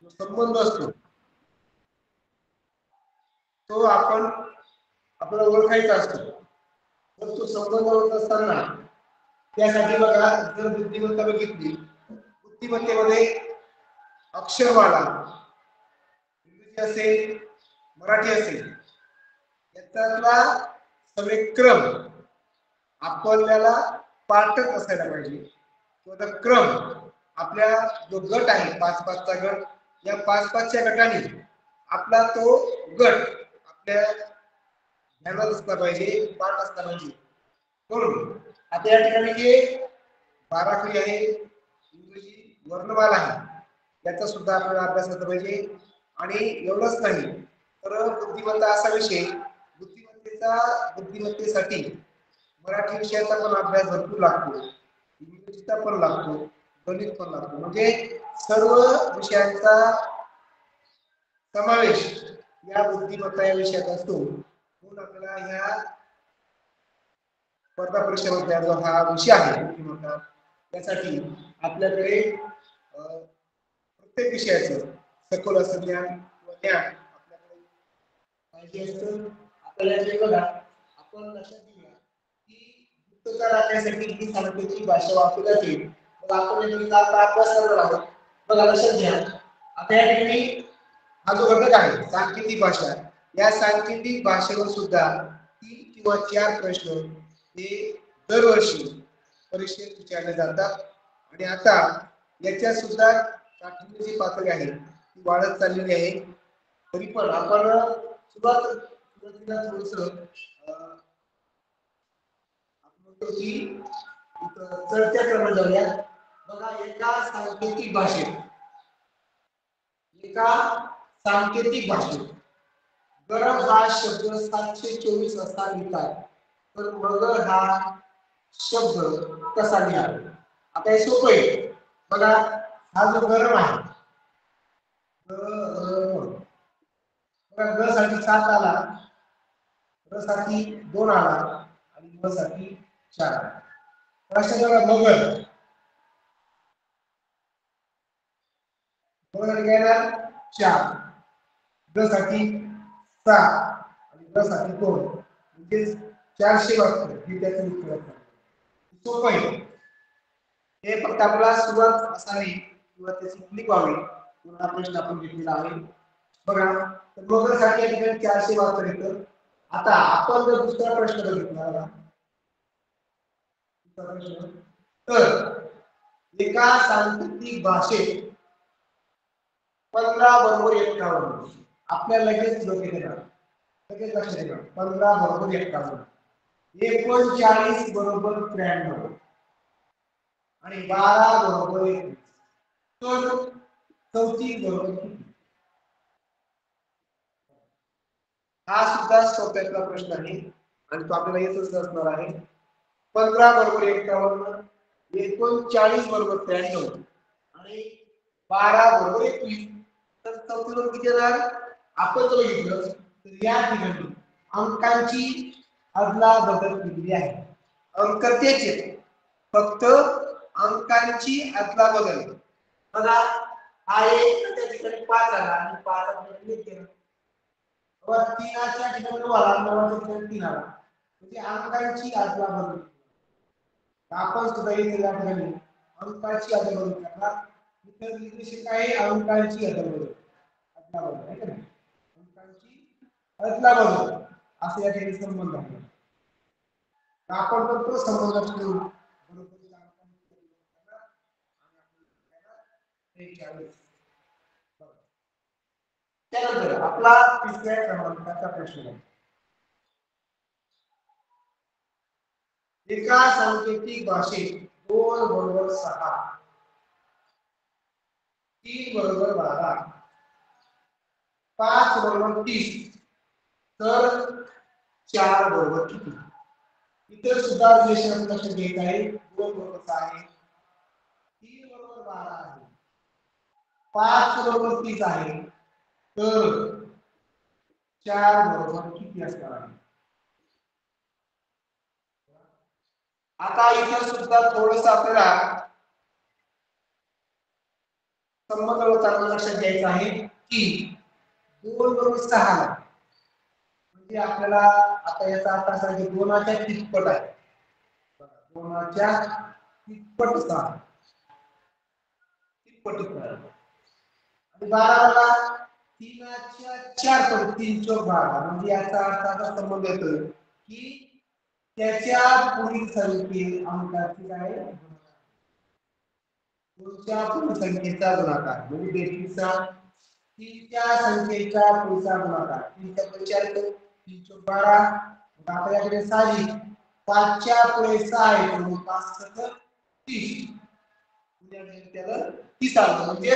जो संबंध असतो तो आपण आपल्याला ओळखायचा असतो. तर तो संबंध होत असताना त्यासाठी बघा, जर बुद्धिमत्ता बघितली, बुद्धिमत्तेमध्ये अक्षरमाला इंग्रजी असेल मराठी असेल याच्यातला समेक्रम आपल्याला पाठच असायला पाहिजे किंवा क्रम आपल्या जो गट आहे 5-5चा गट, या 5-5च्या गटाने आपला तो गट आपल्या ध्यानात असला पाहिजे, पाठ असला पाहिजे. म्हणून आता या ठिकाणी जे 12 आहे इंग्रजी वर्णमाला आहे याचा सुद्धा आपल्याला अभ्यास केला पाहिजे. आणि एवढंच नाही तर बुद्धिमत्ता असा विषय, बुद्धिमत्तेसाठी मराठी विषयाचा पण अभ्यास भरपूर लागतो, इंग्रजीचा पण लागतो, गणित पण लागतो. म्हणजे सर्व विषयांचा समावेश या बुद्धिमत्ता या विषयात असतो. म्हणून आपल्याला ह्या स्पर्धा परीक्षेमध्ये जो हा विषय आहे बुद्धिमत्ता, त्यासाठी आपल्याकडे प्रत्येक विषयाचं सखोल असं ज्ञान व ज्ञान आपल्याकडे पाहिजे असतं. आपल्याला जे बघा, आपण लक्षात घेऊया की गुप्तचर राखण्यासाठी ही सांकेतिक भाषा वापरली जाते. मग आपण याचा आता अभ्यास करणार आहोत. बघा लक्षात घ्या, आता या ठिकाणी हा जो घटक आहे सांकेतिक भाषा, या सांकेतिक भाषेवर सुद्धा 3 किंवा 4 प्रश्न हे दरवर्षी परीक्षेत विचारले जातात. आणि आता याच्या सुद्धा काठिण्याची पातळी आहे ती वाढत चाललेली आहे. तरी पण आपण सुरुवातीला थोडस आपण की चढत्या क्रमाने जाऊया. बघा, एका सांकेतिक भाषेत गरम हा शब्द 724 असा लिहितात, तर मगर हा शब्द कसा लिहावा? आता हे सोपं आहे. बघा, हा जो गरम आहे, ग साठी 7 आला, र साठी 2 आला आणि म साठी 4 आला. प्रश्न बघा, मगर काय ना 4, ग साठी 6 आणि ग साठी 2, म्हणजे 472 ही त्याचं उत्तर आहे. सोपं आहे हे, फक्त आपला सुरुवात असावी किंवा त्याची क्लिक व्हावी म्हणून हा प्रश्न आपण घेतलेला आहे. बघा, तर मगर साठी या ठिकाणी 472 येतं. आता आपण जर दुसरा प्रश्न बघितला तर एका सांकेतिक भाषेत 15 बरोबर 51 आपल्याला लगेच लगेच लक्षात येणार. 15 बरोबर 51, 39 बरोबर 93 आणि 12 बरोबर 21, तर 34 बरोबर किती? हा सुद्धा सोप्यातला प्रश्न आहे आणि तो आपल्याला येतच असणार आहे. 15 बरोबर 51, 39 बरोबर 93 आणि 12 बरोबर 21, तर 34 बरोबर किती येणार? आपण जर बघितलं तर या ठिकाणी अंकांची अदला बदल केलेली आहे. अंक तेच आहेत, फक्त अंकांची अदला बदल. बघा, हा एक त्या ठिकाणी 5 आला आणि 5 आपल्याला केलं, 3च्या ठिकाणी 9 आला, 9च्या ठिकाणी 3 आला, म्हणजे अंकांची अदला बदल. आपण सुद्धा इथे या ठिकाणी अंकांची अदला बदल करणार. इतर निर्देशित आहे अंकांची अदला बदल आहे का नाही? अंकांची अदला बदल असे या ठिकाणी संबंध आहे. आपण पण तो संबंध ठेवू. त्यानंतर आपला 3ऱ्या क्रमांकाचा प्रश्न आहे. एका सांकेतिक भाषेत 2 बरोबर 6, 3 बरोबर 12, 5 बरोबर 30, तर 4 बरोबर किती? इतर सुद्धा रिलेशन लक्ष द्यायचं आहे. 2 बरोबर 6 आहे, 3 बरोबर 12 आहे, 5 बरोबर 30 आहे, तर 4 बरोबर किती असणार आहे? आता इथे सुद्धा थोडंसं आपल्याला संबंध होताना लक्षात घ्यायचं आहे की 2 बरोबर 6 म्हणजे आपल्याला आता याचा अर्थ असा की 2च्या तिप्पट आहे. 2च्या तिप्पट 6 तिप्पट आणि 12ला 3च्या 4 पट 3 चौक 12 म्हणजे याचा अर्थ असा संबंध येतो की त्याच्या पुढील संख्ये अंकाची काय पुढच्या पुढील संख्येचा गुणाकार म्हणजे 32चा 3च्या संख्येचा पुढचा गुणाकार 3च्या पुढे 4 येतो 3 चौक 12 आता याकडे साहजिक 5च्या पुढे 6 येतो 5 सक 30 त्याला 30 आलं म्हणजे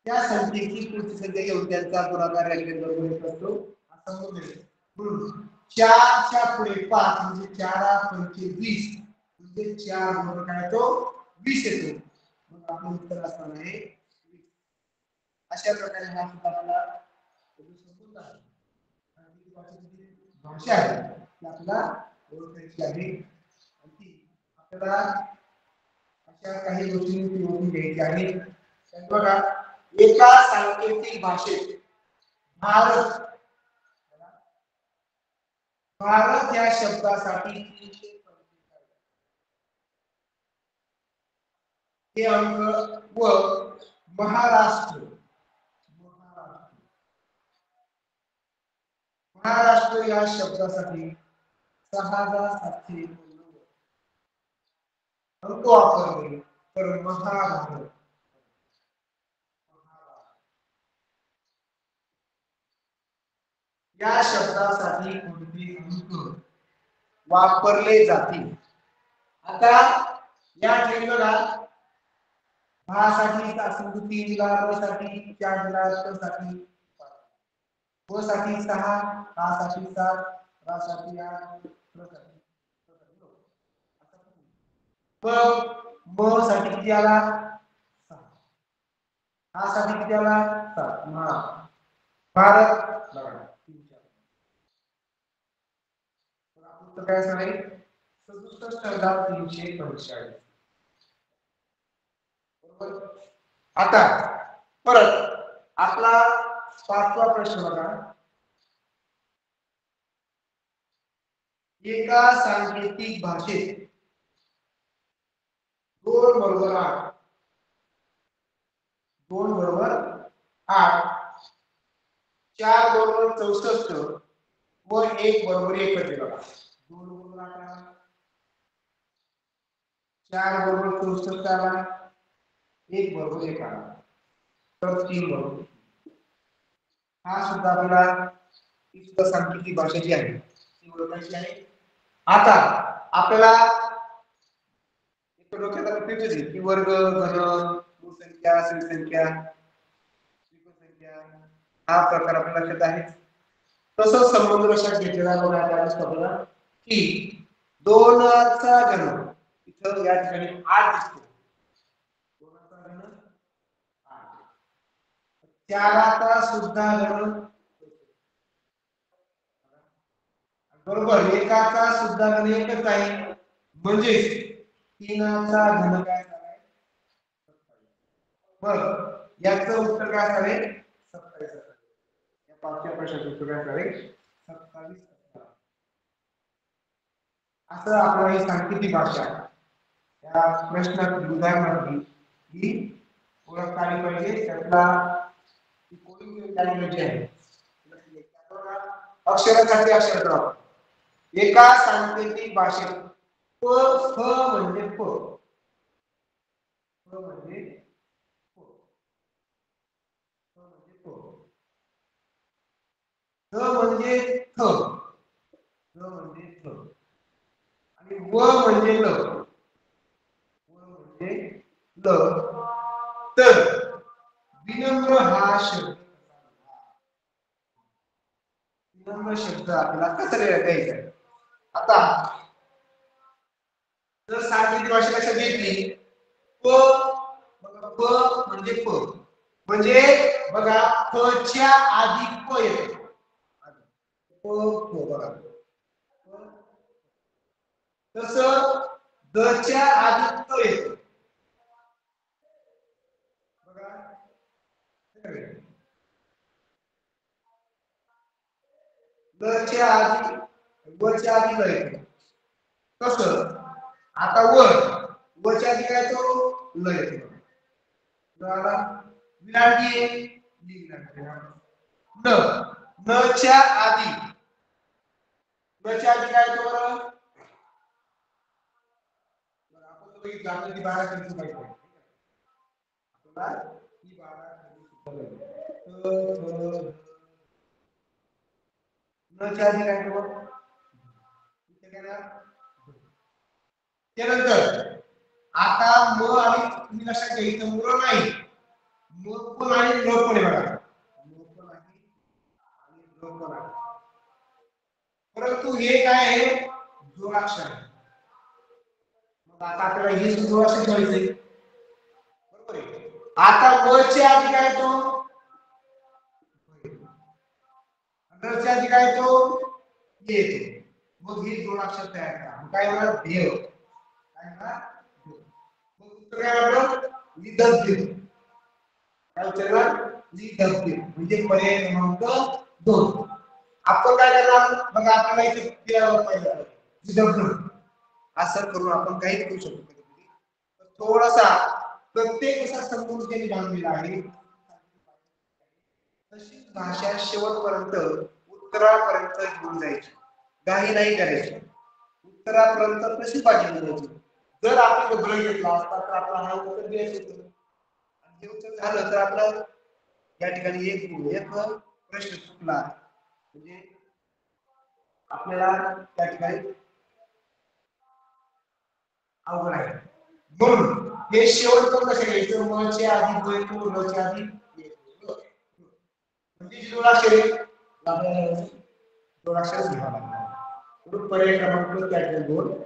त्या संख्येची पुढची संख्या घेऊन त्यांचा गुणाकार याकडे येत असतो असं म्हणून 4च्या पुढे 5 म्हणजे 4 पंचे 20 म्हणजे 4 बरोबर काय तो 20 येतो मग आपलं उत्तर असणार आहे अशा प्रकारे हा सुद्धा आपला समजून आहे भाषा आहे ती आपल्याला ओळखायची आहे आणि आपल्याला अशा काही गोष्टी ओळखून घ्यायची आहे बघा एका सांकेतिक भाषेत भारत भारत या शब्दासाठी 345 हे अंक व महाराष्ट्र महाराष्ट्र या शब्दासाठी 6790 अंक वापरले तर महाभारत या शब्दासाठी कोणते अंक वापरले जातील आता या ठिकाणी बघा भासाठी असून 3 ला र साठी 4 ला र साठी व साठी 6 आ साठी 7 रा साठी 8 र साठी ब साठी किती आला 6 आ साठी किती आला 7 महा भारत बघा उत्तर काय असणार आहे 67,345 बरोबर आता परत आपला 5वा प्रश्न बघा एका सांकेतिक भाषेत 2 बरोबर 8 2 बरोबर 8 4 बरोबर 64 व 1 बरोबर 1 बघा 2 बरोबर 8 4 बरोबर 64 आला 1 बरोबर 1 आला तर 3 बरोबर हा सुद्धा आपल्याला इतर सांकेतिक भाषा जी आहे ती ओळखायची आहे आता आपल्याला एक डोक्यात आलं पाहिजे की वर्ग घन मूळ संख्या सम संख्या त्रिकोण संख्या हा प्रकार आपल्या लक्षात आहे तसं संबंध लक्षात घेतलेला बघा आपल्याला की 2 चा घन इथं या ठिकाणी 8 दिसतो 2 चा घन 8 4 चा सुद्धा घन बरोबर एकाचा सुद्धा घन एकच आहे म्हणजे 3 चा घन काय आहे 27 बर याचं उत्तर काय आहे 27 या पाचव्या प्रश्नाचं उत्तर काय आहे 27 असं आपल्याला ही सांकेतिक भाषा या प्रश्नात उदाहरणार्थी ही ओळखता आली पाहिजे त्यातला कोडिंग लँग्वेज आहे अक्षरासाठी अक्षर एका सांकेतिक भाषेत प फ म्हणजे प म्हणजे ध म्हणजे थ ध म्हणजे थ आणि व म्हणजे ल व म्हणजे ल तर विनम्र हा शब्द विनम्र शब्द आपल्याला कसा द्यायचा आता जर सांकेतिक भाषा कशा घेतली प प म्हणजे प म्हणजे बघा प च्या आधी प येतो प प बघा तसं द च्या आधी प येतो लच्या आधी वच्या आधी ल येतो कसं आता वच्या आधी काय तो ल येतो विरांगी न नच्या आधी नच्या आधी काय तो बरं आपण तो एक जाणलं की 12 किलो पाहिजे आपल्याला ही 12 नच्या आधी काय तो त्यानंतर आता म आणि तुम्ही लक्षात घ्या इथं मूळ नाही म पण आणि ल पण आहे बघा म पण आहे आणि ल पण आहे परंतु हे काय आहे जोडाक्षर मग आता आपल्याला हे जोडाक्षर ठेवायचे बरोबर आहे आता म च्या आधी काय तो च्या आधी काय तो येतो मग ही जोडाक्षर तयार करा मग काय होणार देव काय होणार मग उत्तर काय आपलं विदग्ध काय उचलणार विदग्ध म्हणजे पर्याय क्रमांक 2 आपण काय करणार बघा आपल्याला इथे दिल्यावर पाहिजे विदग्ध असं करून आपण काही करू शकतो थोडासा प्रत्येक असा संपूर्ण त्यांनी बांधलेला आहे तशी भाषा शेवटपर्यंत उत्तरापर्यंत घेऊन जायची काही नाही करायची उत्तरापर्यंत कशी पाहिजे जायची जर आपण ग्रह घेतला असता तर आपला हा उत्तर द्यायचं होतं आणि हे उत्तर झालं तर आपलं या ठिकाणी एक प्रश्न चुकला म्हणजे आपल्याला त्या ठिकाणी अवघड आहे म्हणून हे शेवटपर्यंत कसं घ्यायचं म च्या आधी ब येतो ल च्या आधी म्हणजे जोडाक्षर जोडाक्षर घ्यावा लागणार म्हणून पर्याय क्रमांक त्या ठिकाणी 2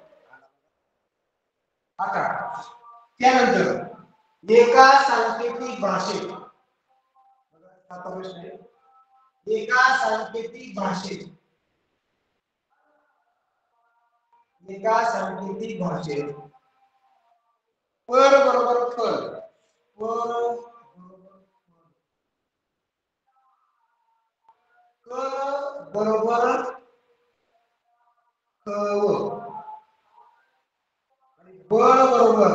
आता त्यानंतर एका सांकेतिक भाषेत आता प्रश्न आहे एका सांकेतिक भाषेत पर बरोबर फल बरोबर आणि बरोबर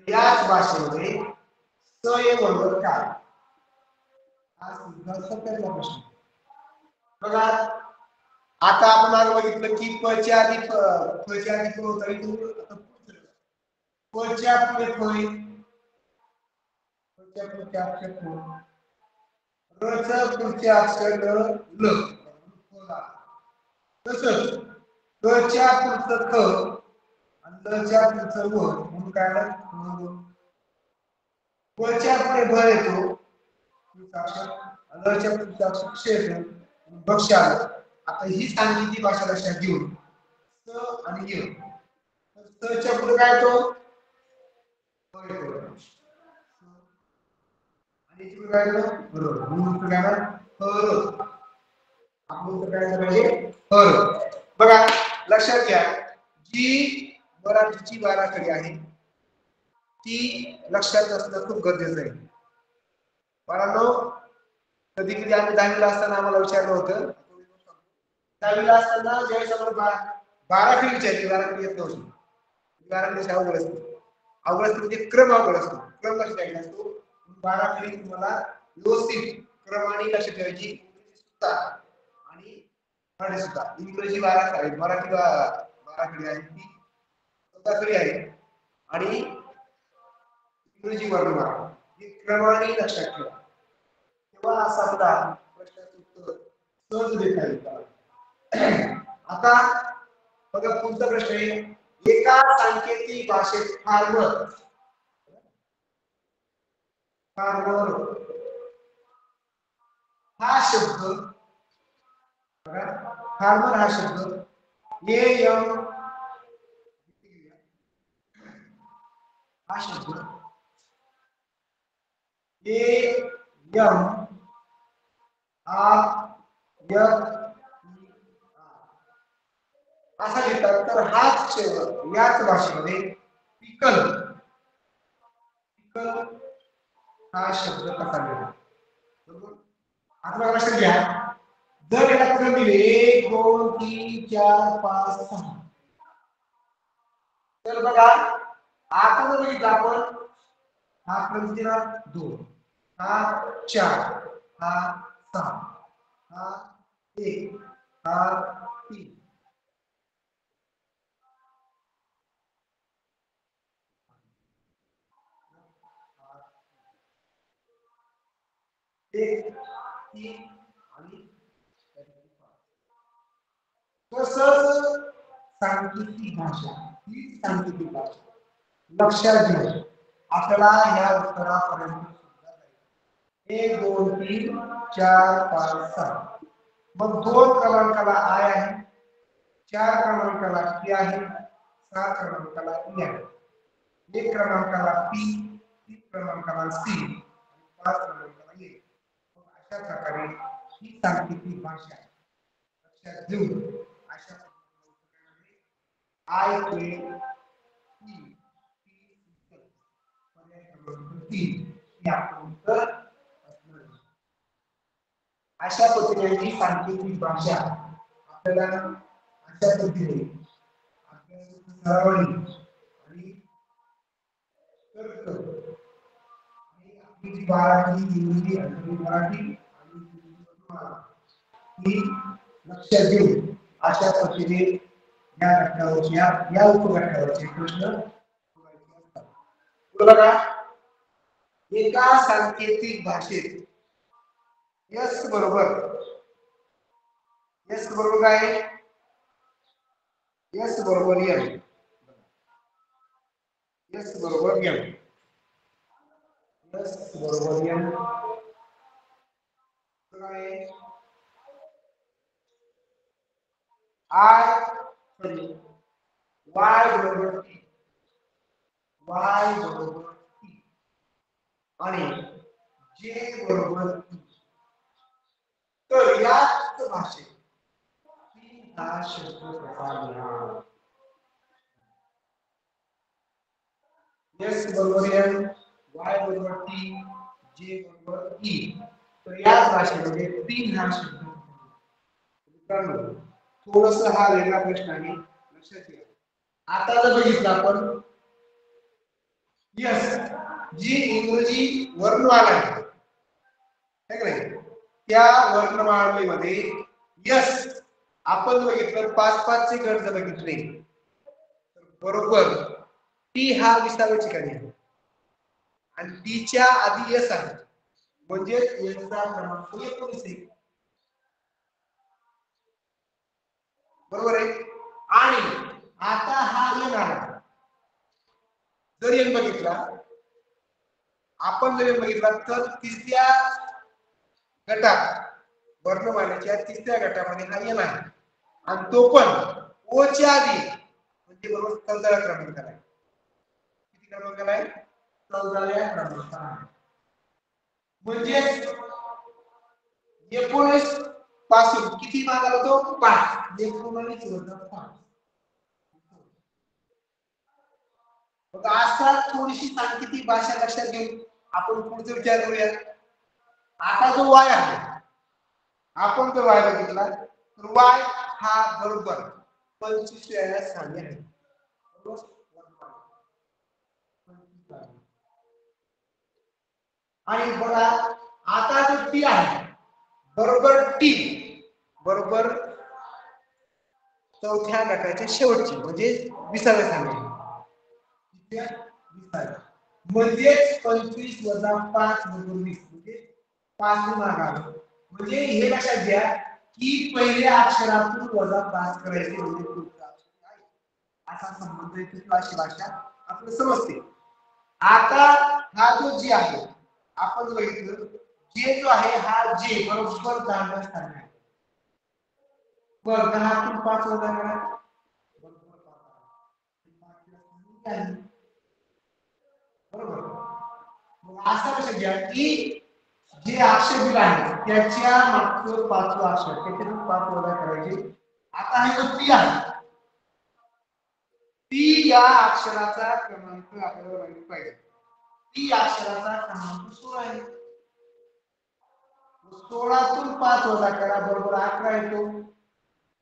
याच भाषेमध्ये स हे बरोबर काय हा सुद्धा सत्याचा प्रश्न बघा आता आपण आज बघितलं की प च्या आधी प च्या आधी प होता इथून प च्या पुढे प प च्या पुढचे अक्षर प र च्या पुढचे अक्षर ल तसंच क च्या पुढचं ख आणि ल च्या पुढचं व म्हणून काय व च्या पुढे भ येतो अक्षर ल च्या पुढचं अक्षर क्ष येतो बक्ष आलं आता ही सांगितली भाषा लक्षात घेऊन स आणि य स च्या पुढे काय तो आणि इथे काय येतो बरोबर म्हणून काय आपलं उत्तर काय पाहिजे बघा लक्षात घ्या जी मराठीची बाराखडी आहे ती लक्षात असणं खूप गरजेचं आहे बाळांनो कधी कधी आम्ही 10वी ला असताना आम्हाला विचारलं होतं 10वी ला असताना ज्यावेळेस आम्हाला बाराखडी विचारली बाराखडी येत नव्हती बाराखडी अवघड असते म्हणजे क्रम अवघड असतो क्रम लक्षात घ्यायचा असतो बाराखडी तुम्हाला व्यवस्थित क्रमाने लक्षात ठेवायची सुद्धा आणि मराठी सुद्धा इंग्रजी बाराखडी मराठी बाराखडी आहे ती स्वतःकडे आहे आणि इंग्रजी वर्णमाला ही क्रमाने लक्षात ठेवा तेव्हा असा आपला प्रश्नाचं उत्तर सहज देता येईल आता बघा पुढचा प्रश्न आहे एका सांकेतिक भाषेत फार्मर हा शब्द फार्मर हा शब्द एम हा शब्द एम आर एफ असा लिहितात तर हाच याच भाषेमध्ये पिकल हा शब्द कसा लिहिला बरोबर आता बघा लक्षात घ्या जर याला क्रम दिले 1 2 3 4 5 6 तर बघा आता जर बघितलं आपण हा क्रम दिला 2 हा 4 हा 6 हा 1 हा 3 1 3 आणि तसंच सांकेतिक भाषा ही सांकेतिक भाषा लक्षात घ्या आपल्याला या उत्तरापर्यंत 1 2 3 4 5 6 मग 2 क्रमांकाला आय आहे 4 क्रमांकाला टी आहे 6 क्रमांकाला ई आहे 1 क्रमांकाला पी 3 क्रमांकाला सी 5 क्रमांकाला ए अशा प्रकारे ही सांकेतिक भाषा लक्षात घेऊन अशा आय के ई अशा पद्धतीने सांकेतिक भाषा आपल्याला अशा पद्धतीने सरावणी आणि तर्क आणि आपली मराठी इंग्रजी आणि मराठी ही लक्षात घेऊन अशा पद्धतीने या घटकावरची या उपघटकावरचे प्रश्न बघा एका सांकेतिक भाषेत यस बरोबर काय यस बरोबर एम यस बरोबर एम यस बरोबर एम काय आय सॉरी वाय बरोबर टी वाय बरोबर टी आणि जे बरोबर टी तर याच भाषेत हा शब्द कसा लिहा एस बरोबर एम वाय बरोबर टी जे बरोबर ई तर याच भाषेमध्ये तीन हा शब्द मित्रांनो थोडस हा वेगळा प्रश्न आहे लक्षात घ्या आता जर बघितलं आपण यस जी इंग्रजी वर्णमाला आहे त्या वर्णमाळेमध्ये यस आपण बघितलं 5 चे गट जर बघितले तर बरोबर टी हा 20व्या ठिकाणी आहे आणि टीच्या आधी यस आहे म्हणजे यसचा क्रमांक 19 आहे बरोबर आहे आणि आता हा येणार जर एन बघितला आपण जर बघितला तर तिसऱ्या गटात वर्णमालेच्या तिसऱ्या गटामध्ये हा येणार आहे आणि तो पण ओ च्या आधी म्हणजे बरोबर 14व्या क्रमांकाला आहे किती क्रमांकाला आहे 14व्या क्रमांकाला म्हणजे 19 पासून किती माग आला तो 5 19 वजा 5 मग असा थोडीशी सांकेतिक भाषा लक्षात घेऊन आपण पुढचा विचार करूया आता जो वाय आहे आपण जर वाय बघितला तर वाय हा बरोबर 25 वेळा स्थानी आहे आणि बघा आता जो टी आहे बरोबर टी बरोबर चौथ्या गटाच्या शेवटची म्हणजे 20व्या स्थानी म्हणजे 25 वजा 5 बरोबर 20 म्हणजे 5 मागावं म्हणजे हे लक्षात घ्या की पहिल्या अक्षरातून वजा 5 करायचे म्हणजे पुढचं अक्षर आहे असा संबंध आहे अशी भाषा आपल्याला समजते आता हा जो जी आहे आपण बघितलं जे जो आहे हा जे बरोबर 10व्या स्थानी आहे बर 10 तून 5 वजा करा बरोबर मग असं लक्षात घ्या की जे अक्षर दिलं आहे त्याच्या मागचं 5वं अक्षर त्याच्यातून 5 वजा करायचे आता हे जो टी आहे टी या अक्षराचा क्रमांक आपल्याला माहित पाहिजे टी अक्षराचा क्रमांक 16 आहे. 16 तून 5 वजा करा बरोबर 11 येतो.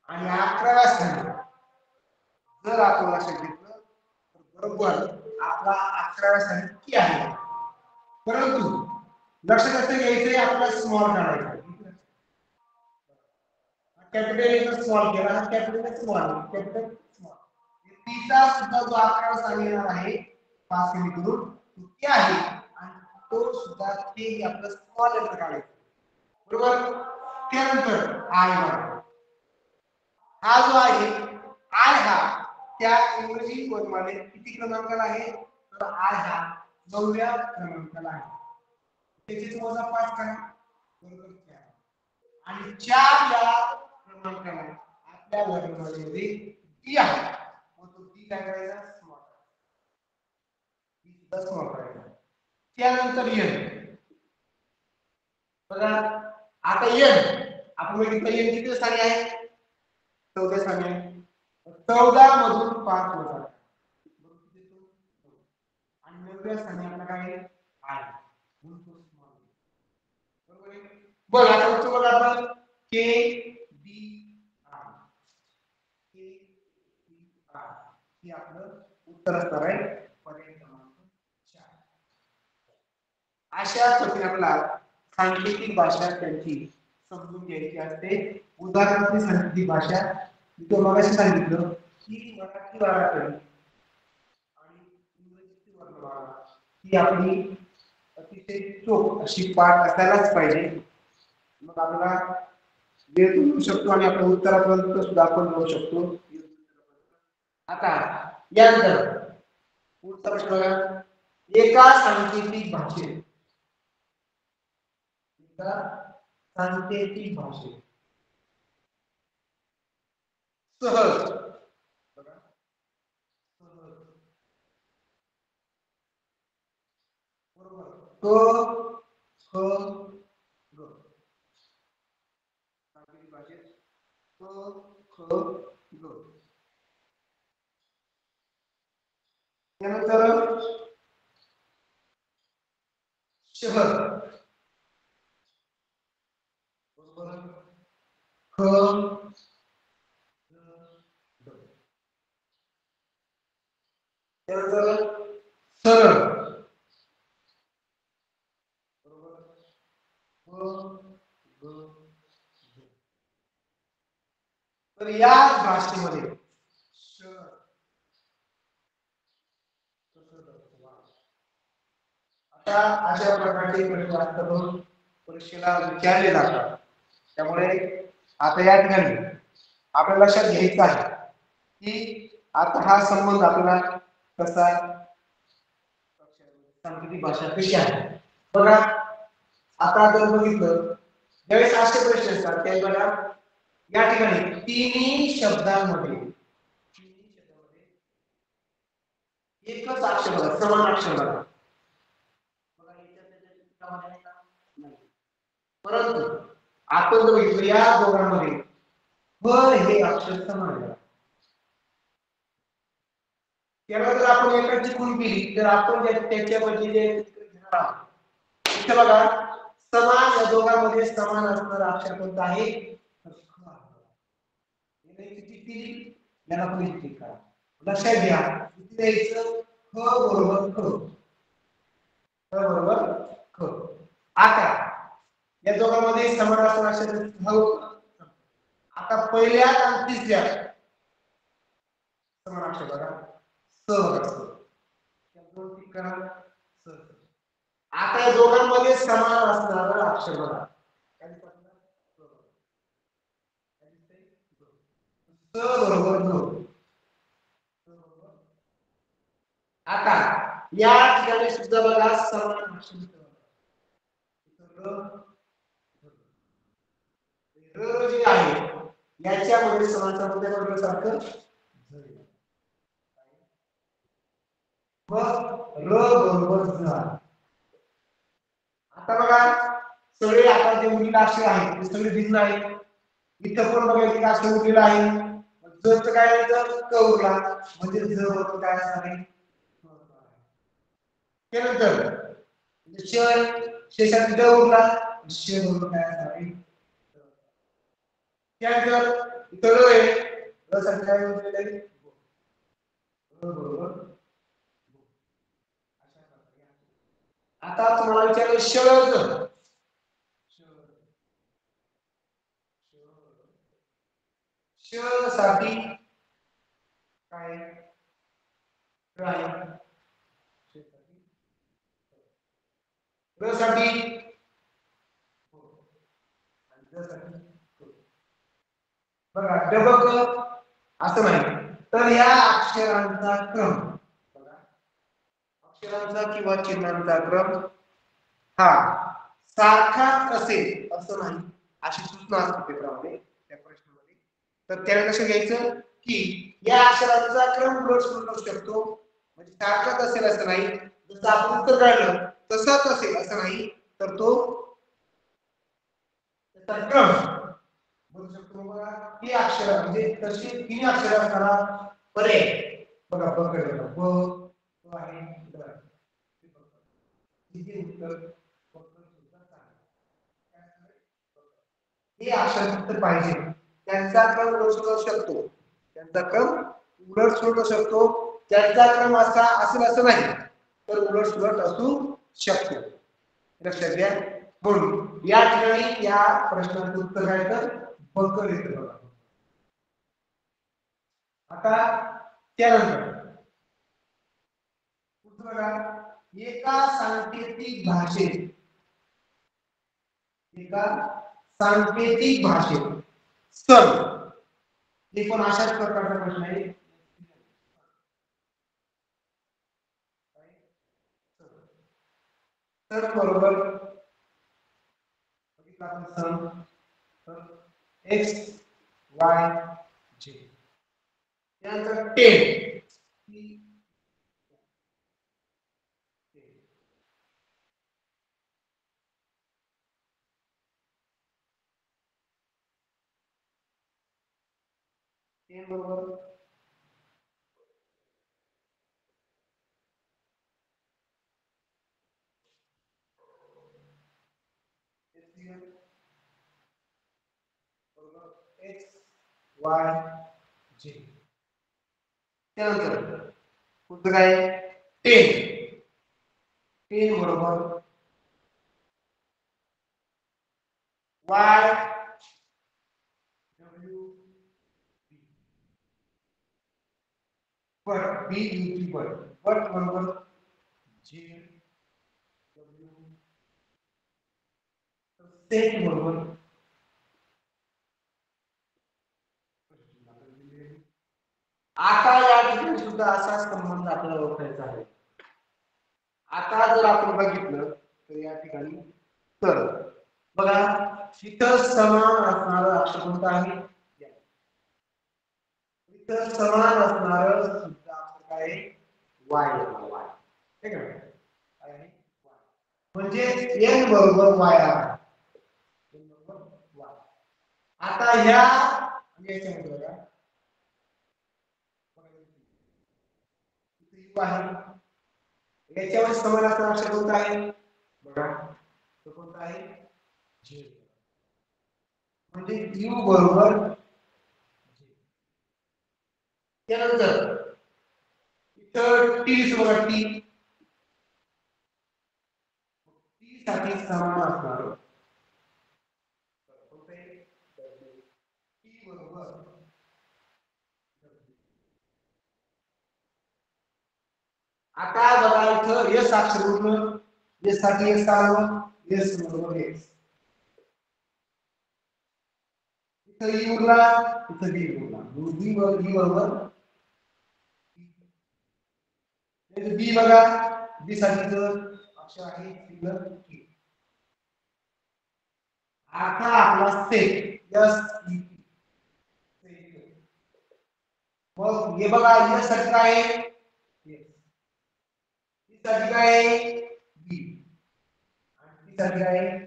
आणि 11व्या स्थानी जर आपण लक्षात घेतलं तर बरोबर आपला 11व्या स्थानी टी आहे. परंतु लक्षात असं घ्यायचंय आपल्याला स्मॉल काढायचा. कॅपिटल स्मॉल केला कॅपिटल स्मॉल कॅपिटल स्मॉल टीचा सुद्धा जो 11 स्थानी येणार आहे 5 कमी करून टी आहे आणि तो सुद्धा ते आपलं स्मॉल लेटर काढायचं. बरोबर. त्यानंतर आय हा जो आहे आय हा त्या इंग्रजी वर्णमालेत किती क्रमांकाला आहे तर आय हा 9व्या क्रमांकाला आहे. त्याची वजा 5 करा बरोबर 4 आणि 4 या क्रमांकाला आपल्या वर्णमालेमध्ये डी आहे मग तो डी काय करायचा स्मॉल डी सुद्धा स्मॉल करायचा. त्यानंतर एन बघा आता एन आपण बघितलं एन किती स्थानी आहे 14 स्थानी आहे. 14 मधून 5 वजा आणि 9व्या स्थानी आपला काय आहे आय म्हणून तो स्मॉल बरोबर आहे. बघ आता उत्तर बघा आपण के डी आर के डी आर हे आपलं उत्तर असणार आहे पर्याय क्रमांक 4. अशा पद्धतीने आपल्याला सांकेतिक भाषा त्यांची समजून घ्यायची असते. उदाहरणार्थ सांकेतिक भाषा मी तुम्हाला सांगितलं की मराठी वर्णाकडे आणि इंग्रजीची वर्णमाला ही आपली अतिशय चोख अशी पाठ असायलाच पाहिजे. मग आपल्याला वेळ मिळू शकतो आणि आपल्या उत्तरापर्यंत सुद्धा आपण जाऊ शकतो. आता यानंतर पुढचा प्रश्न बघा एका सांकेतिक भाषेत सांकेतिक भाषेत सहज बघा सहज बरोबर क ख ग सांकेतिक भाषेत क ख ग त्यानंतर शहर बरोबर ख त्यानंतर सरळ बरोबर ग ग तर या भाषेमध्ये आता अशा प्रकारचे प्रश्न जास्त करून परीक्षेला विचारले जातात. त्यामुळे आता या ठिकाणी आपल्याला लक्षात घ्यायचं आहे की आता हा संबंध आपल्याला कसा सांकेतिक भाषा कशी आहे बघा. आता जर बघितलं ज्यावेळेस असे प्रश्न असतात ते बघा या ठिकाणी तिन्ही शब्दांमध्ये एकच अक्षर बघा समान अक्षर बघा परंतु आपण जर बघितलं या दोघांमध्ये ब हे अक्षर समान आहे. त्याला जर आपण एकाची खूण केली तर आपण त्याच्यामध्ये जे घेणार आहोत इथे बघा समान या दोघांमध्ये समान असणारं अक्षर कोणतं आहे किती केली याला पण किती करा लक्षात घ्या किती द्यायचं ख बरोबर ख बरोबर ख. आता या दोघांमध्ये समान असणारं अक्षर आता पहिल्या आणि तिसऱ्या समान अक्षर बघा स बघा स. आता या दोघांमध्ये समान असणारं अक्षर बघा स बरोबर ग. आता या ठिकाणी सुद्धा बघा समान अक्षर र जे आहे याच्यामध्ये समानता मध्ये बरोबर सारखं मग र बरोबर झ. आता बघा सगळे आता जे उरलेले अक्षर आहेत ते सगळे भिन्न आहेत. इथं पण बघा एक अक्षर उरलेलं आहे जर काय तर क उरला म्हणजे ज बरोबर काय असणार आहे. त्यानंतर शेसाठी ड उरला श बरोबर काय असणार आहे त्यानंतर इथं ळ आहे ळ साठी काय उरलेलं आहे बरोबर आता तुम्हाला विचारलं श साठी काय आहे र साठी बघा डबक असं नाही तर या अक्षरांचा क्रम बघा अक्षरांचा किंवा चिन्हांचा क्रम हा सारखाच असेल असं नाही अशी सूचना असते पेपरामध्ये त्या प्रश्नामध्ये तर त्याला कसं घ्यायचं की या अक्षरांचा क्रम उलट सुलट असू शकतो म्हणजे सारखाच असेल असं नाही जसं आपण उत्तर काढलं तसंच असेल असं नाही तर तो त्याचा क्रम बोलू शकतो बघा ही अक्षर म्हणजे तशी तीन अक्षर असताना पर्याय बघा पकडलं ब आहे किती उत्तर हे अक्षर फक्त पाहिजे त्यांचा क्रम उलट शकतो त्यांचा क्रम उलट सुलट शकतो त्यांचा क्रम असा असेल असं नाही तर उलट सुलट असू शकतो लक्षात घ्या म्हणून या ठिकाणी या प्रश्नाचं उत्तर काय तर बकर येतं बघा आता त्यानंतर बघा एका सांकेतिक भाषेत एका सांकेतिक भाषेत सर हे पण अशाच प्रकारचा प्रश्न आहे सर बरोबर एक्स वाय झेड त्यानंतर 10 बरोबर एक्स वाय झेड त्यानंतर पुढचं काय 10 बरोबर Y W but B U T but but बरोबर झेड डब्ल्यू सेट बरोबर आता या ठिकाणी सुद्धा असा संबंध आपल्याला ओळखायचा आहे आता जर आपण बघितलं तर या ठिकाणी तर बघा इथं समान असणारं अक्षर कोणतं आहे इथं समान असणारं सुद्धा अक्षर काय आहे वाय वाय ठीक आहे म्हणजे n बरोबर y आहे आता ह्या याच्यामध्ये बघा u आहे याच्यावर समान असणारा अक्षर कोणता आहे बघा तो कोणता आहे z म्हणजे u बरोबर त्यानंतर इथं t बघा t साठी समान असणार t बरोबर आता बघा इथं s अक्षर उरलं s साठी s आलं s बरोबर x इथं e उरला इथं d उरला b बरोबर b बघा b साठी जर अक्षर आहे फिगर t आता आपला सेट s मग हे बघा s साठी काय आहे t साठी काय आहे b आणि t साठी काय आहे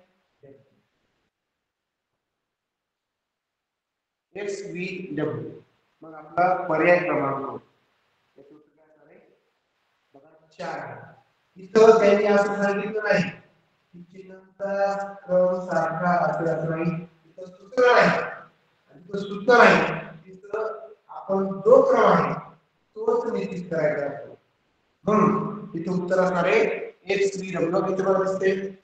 एक्स व्ही डब्ल्यू मग आपला पर्याय क्रमांक याचं उत्तर काय असणार आहे बघा 4 इथं त्यांनी असं सांगितलं नाही की चिन्हांचा क्रम सारखा असेल असं नाही, इथं सूत्र नाही आणि तो सूत्र नाही, तिथं आपण जो क्रम आहे तोच निश्चित करायचा असतो. म्हणून इथे उत्तर असणार आहे एक्स बी डब्ल्यू. किती बरोबर असते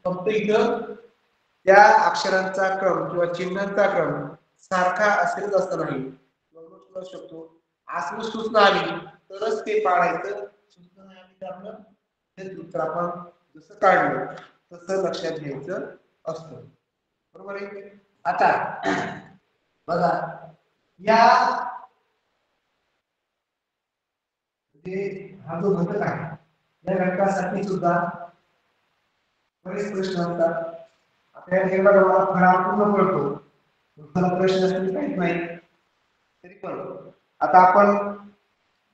फक्त इथं त्या अक्षरांचा क्रम किंवा चिन्हांचा क्रम सारखा असेलच असं नाही. करू शकतो असं सूचना आली तरच ते पाळायचं, सूचना नाही आली तर आपलं ते सूत्र आपण जसं काढलं तसं लक्षात घ्यायचं असतं. बरोबर आहे. आता बघा या हा जो घटक आहे या घटकासाठी सुद्धा बरेच प्रश्न असतात. आपल्याला जेव्हा फळा पूर्ण कळतो मला प्रश्न असतील काहीच नाही तरी पण आता आपण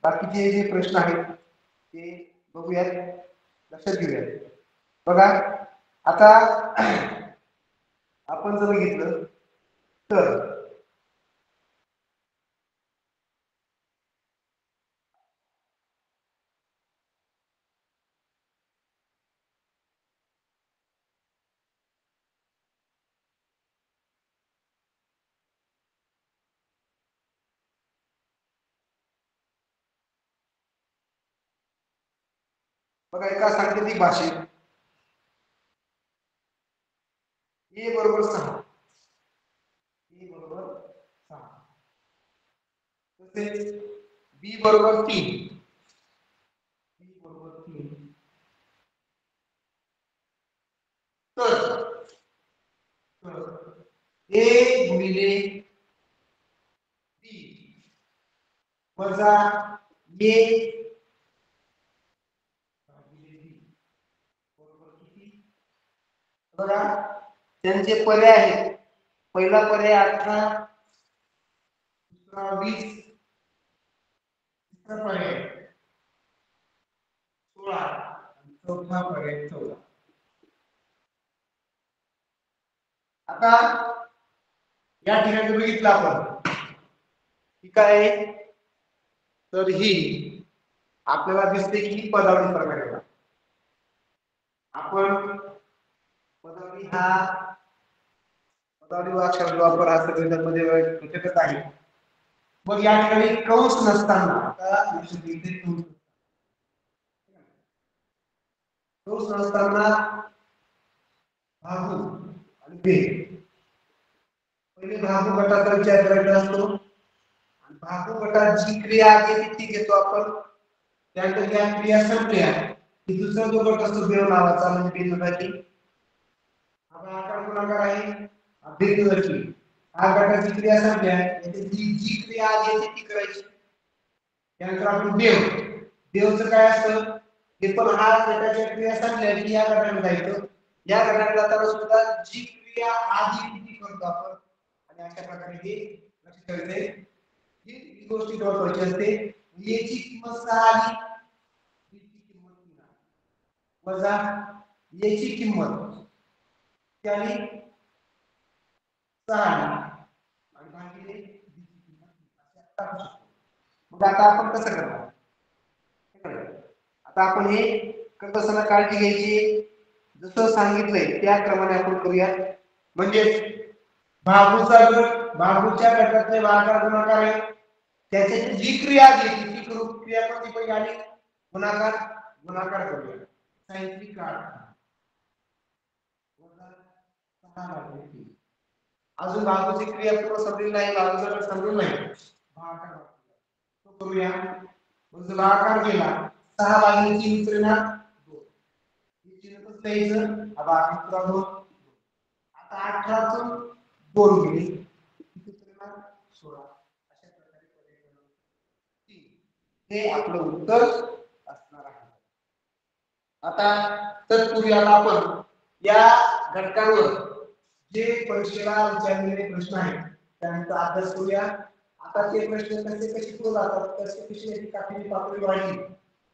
बाकीचे जे प्रश्न आहेत ते बघूयात, लक्षात घेऊयात. बघा आता आपण जर बघितलं तर बघा एका सांकेतिक भाषेत ए बरोबर 6, ए बरोबर 6, तसेच बी बरोबर 3, बी बरोबर 3, तर ए गुणिले बी वजा ए भागिले बी बरोबर किती? बघा त्यांचे पर्याय आहेत. पहिला पर्याय 18, दुसरा 20, तिसरा पर्याय 16 आणि चौथा पर्याय 14. आता या ठिकाणी बघितलं आपण की काय तर ही आपल्याला दिसते की पदावली प्रकार आहे. आपण पदावली हा पदावली अक्षर वापर हा सगळ्यांमध्ये घटकच आहे. मग या ठिकाणी कंस नसताना कंस नसताना भागू आणि भेद. पहिले भागू गटाचा विचार करायचा असतो आणि भागू गटात जी क्रिया आहे ती घेतो आपण. त्यानंतर या क्रिया संपल्या की दुसरा जो गट असतो बेव नावाचा म्हणजे बिंदूची आपण आकार गुणाकार आहे बिंदूची हा गटाची क्रिया संपल्या याची जी क्रिया आहे ती करायची. त्यानंतर आपण देवचं काय असतं हे पण हा गटाच्या क्रिया संपल्या की या गटाला जायचं. या गटाला जाताना सुद्धा जी क्रिया आधी किती करतो आपण आणि अशा प्रकारे हे लक्षात ठेवायचे ही गोष्टी महत्त्वाची असते. याची किंमत 6 आली, बीची किंमत 3 आली, वजा याची किंमत त्याने 6 आली आणि भागिले बीची किंमत 3 असे टाकू शकतो. मग आता आपण कसं करणार? आता आपण हे करत असताना काळजी घ्यायची, जसं सांगितलंय त्या क्रमाने आपण करूया. म्हणजे भागूचा गट भागूच्या गटातले भागाकार गुणाकार आहे त्याची जी क्रिया घेतली ती क्रिया कोणती पहिली आली गुणाकार गुणाकार करूया. सायंत्रिक काळ अजून भागूची क्रिया पूर्ण समजली नाही, भागूचा गट समजून नाही, भागाकार तो करूया. म्हणजे भागाकार केला 6 भागिले 3 उतरणार 2, हे चिन्हच द्यायचं हा भागाकार 2. आता 18 तून 2 गेले किती उतरणार 16. अशा प्रकारे पर्याय 3 हे आपलं उत्तर असणार आहे. आता तत्पूर्वी आपण या घटकावर जे परीक्षेला विचारलेले प्रश्न आहेत त्यांचा अभ्यास करूया. आता ते प्रश्न कसे सोडवतात, कशी याची काठीची पातळी वाढली,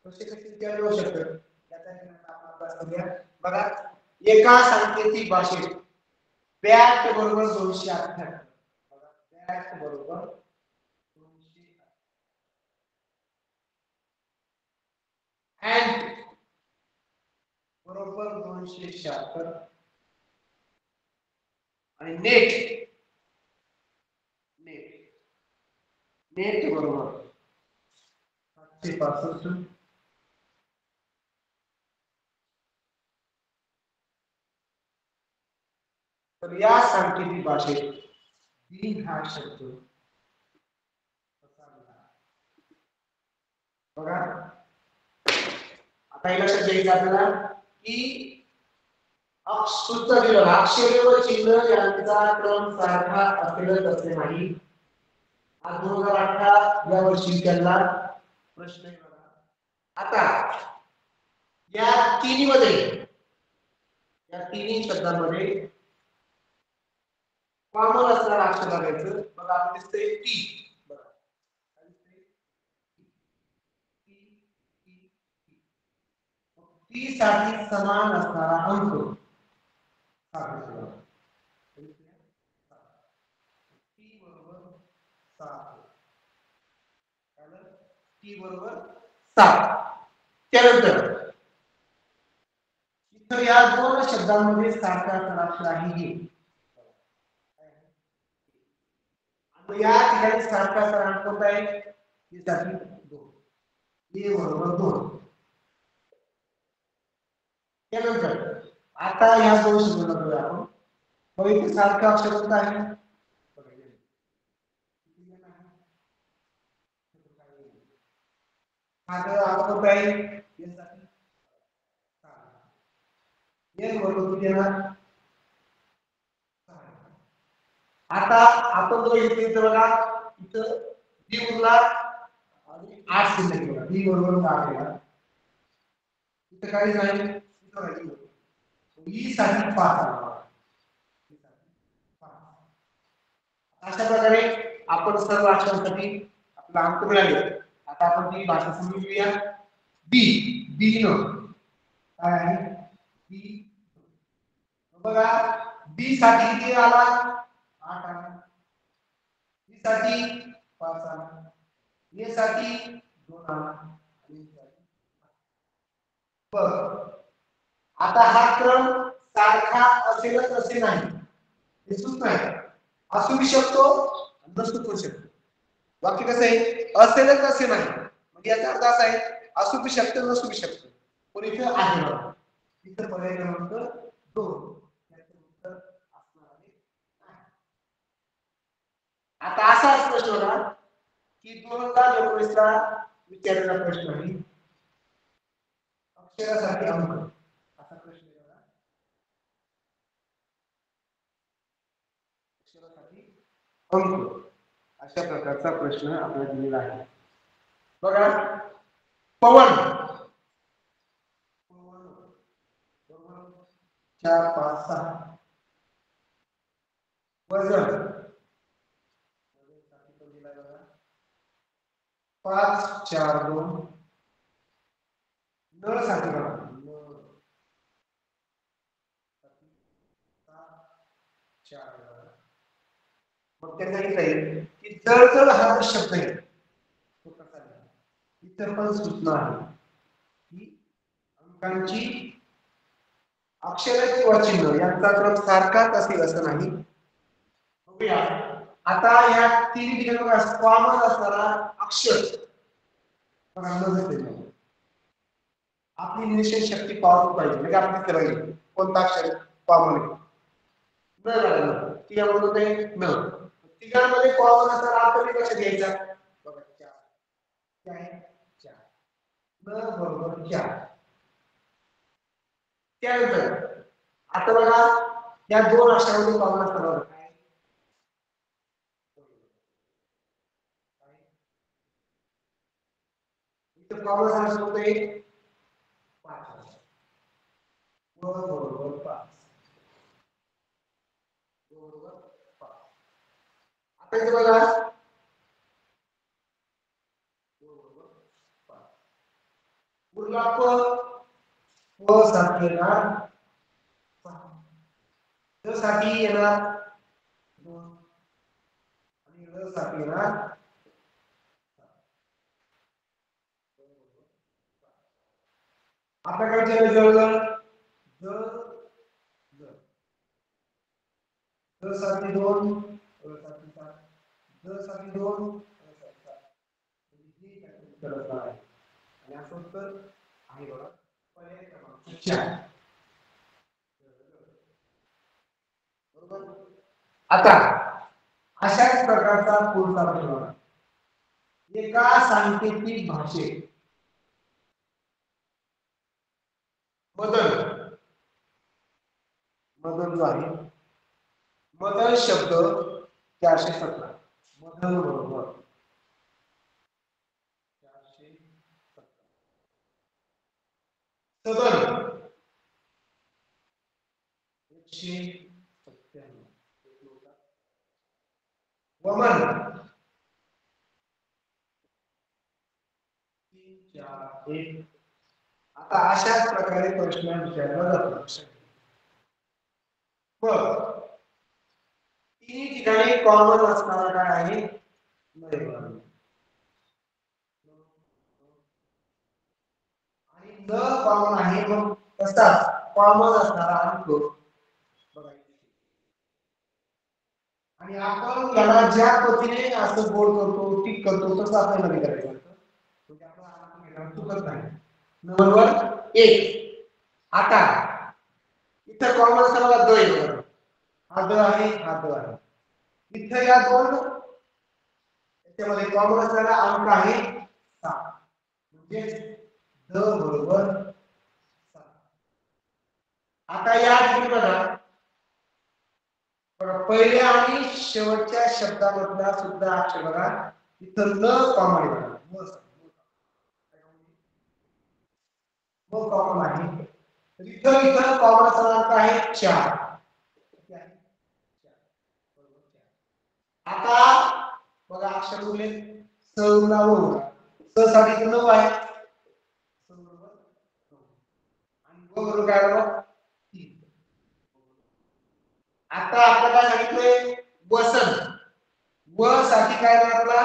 कसे विचारले जाऊ शकतात याचा आपण अभ्यास करूया. बघा एका सांकेतिक भाषेत बॅट बरोबर 278. बघा बॅट बरोबर अँड बरोबर 276 आणि नेट नेट नेट बरोबर 765. तर या सांकेतिक भाषेत दिन हा शब्द बघा आता हे लक्षात घ्यायचं आपल्याला की अक्षरे व चिन्ह यांचा क्रम सारखा असेलच असे नाही. आज 2018 या वर्षी त्यांना प्रश्न आहे बघा. आता या तिन्ही शब्दांमध्ये कॉमन असणारं अक्षर बघायचं. बघा आता दिसतंय टी. बघा काय दिसतंय? टी साठी समान असणारा अंक टी बरोबर 7. टी बरोबर 7. त्यानंतर इतर या दोन शब्दांमध्ये सारखा अक्षर आहे हे. या ठिकाणी सारखा अक्षर कोणता आहे? हे साठी 2. हे बरोबर 2. त्यानंतर आता या दोन शब्दांमध्ये आपण मग इथे सारखा अक्षर कोणता आहे? आता आपण काय यासाठी हे बरोबर किती येणार? आता आपण जो इथे बघा इथं बी उरला आणि 8 शिल्लक केला. बी बरोबर 8 केला. इथं काही नाही. इथं काही ई साठी 5 आला. अशा प्रकारे आपण सर्व अक्षरांसाठी आपला अंक मिळाले. आता आपण ती भाषा समजून घेऊया. बी बी नो काय आहे? बी बघा बी साठी किती आला? 8 आला. बी साठी 5 आला. ए साठी 2 आला. बरं आता हा क्रम सारखा असेलच असे नाही. दिसूच नाही. असू शकतो नसू पण शकतो. वाक्य कसं आहे? असेलच असे नाही. म्हणजे याचा अर्थ असा आहे असू शकतो नसू शकतो. पण इथे आहे बघा. इथं पर्याय क्रमांक 2. याचं उत्तर असणार आहे. आता असा प्रश्न होता की 2019 ला विचारलेला प्रश्न आहे अक्षरासाठी अंक असा प्रश्न आहे. अक्षरासाठी अंक अशा प्रकारचा प्रश्न आपल्याला दिलेला आहे. बघा पवन 4 5 6 वजन 5 4 2 नळ साठी बघा मग त्याचा येईल की जळजळ हा जो शब्द आहे तो कसा आहे? इतर पण सूचना आहे की अंकांची अक्षर किंवा चिन्ह यांचा क्रम सारखाच असेल असं नाही. बघूया आता या तीन ठिकाणी कॉमन असणारा अक्षर आपली निश्चय शक्ती पॉवरफुल पाहिजे. म्हणजे आपण करायची कोणता अक्षर कॉमन आहे? न लागलं ती आपण होते न तिघांमध्ये कॉमन असणारा अर्थ कसा घ्यायचा? बघा 4 काय 4 न बरोबर 4. त्यानंतर आता बघा या दोन अक्षरांमध्ये कॉमन असणारा काय? इथे कॉमन असणारा होते 5 बरोबर 5 बरोबर 5. आता इथे बघा उरला प साठी येणार 6 साठी येणार 2 आणि र साठी येणार आता काय केलं जळजळ जळ जळ जळ साठी 2 जळ साठी 7 जळ साठी 2 जळ साठी 7 म्हणजे हे काय उत्तर असणार आहे आणि असं उत्तर आहे बघा पर्याय क्रमांक 4 बरोबर. आता अशाच प्रकारचा पुढचा प्रश्न बघा. एका सांकेतिक भाषेत मदन मदन जो आहे मदन शब्द 417 मदन बरोबर 417 सदन 197 वमन 341 आता अशाच प्रकारे प्रश्न विचारला जातो बघ तिन्ही ठिकाणी कॉमन असणारा काय आहे आणि न कॉमन आहे मग तसाच कॉमन असणारा अंक बघा आणि आपण याला ज्या पद्धतीने असं बोर्ड करतो टिक करतो तसं आपल्याला नाही करायचं म्हणजे आपण चुकत नाही नंबर 1 आता इथं कॉमन असणारा द आहे हा द आहे हा द आहे इथं या दोन त्याच्यामध्ये कॉमन असणारा अंक आहे 7 म्हणजे द बरोबर 7 आता या ठिकाणी बघा पहिल्या आणि शेवटच्या शब्दामधला सुद्धा अक्षर बघा इथं न कॉमन आहे मग कॉमन आहे इथं इथं कॉमन असणारा अंक आहे 4 आता बघा अक्षर उरले स उरला व स साठी 9 आहे स बरोबर 9 आणि व बरोबर काय बघा 3 आता आपल्याला सांगितलंय वसन व साठी काय आपला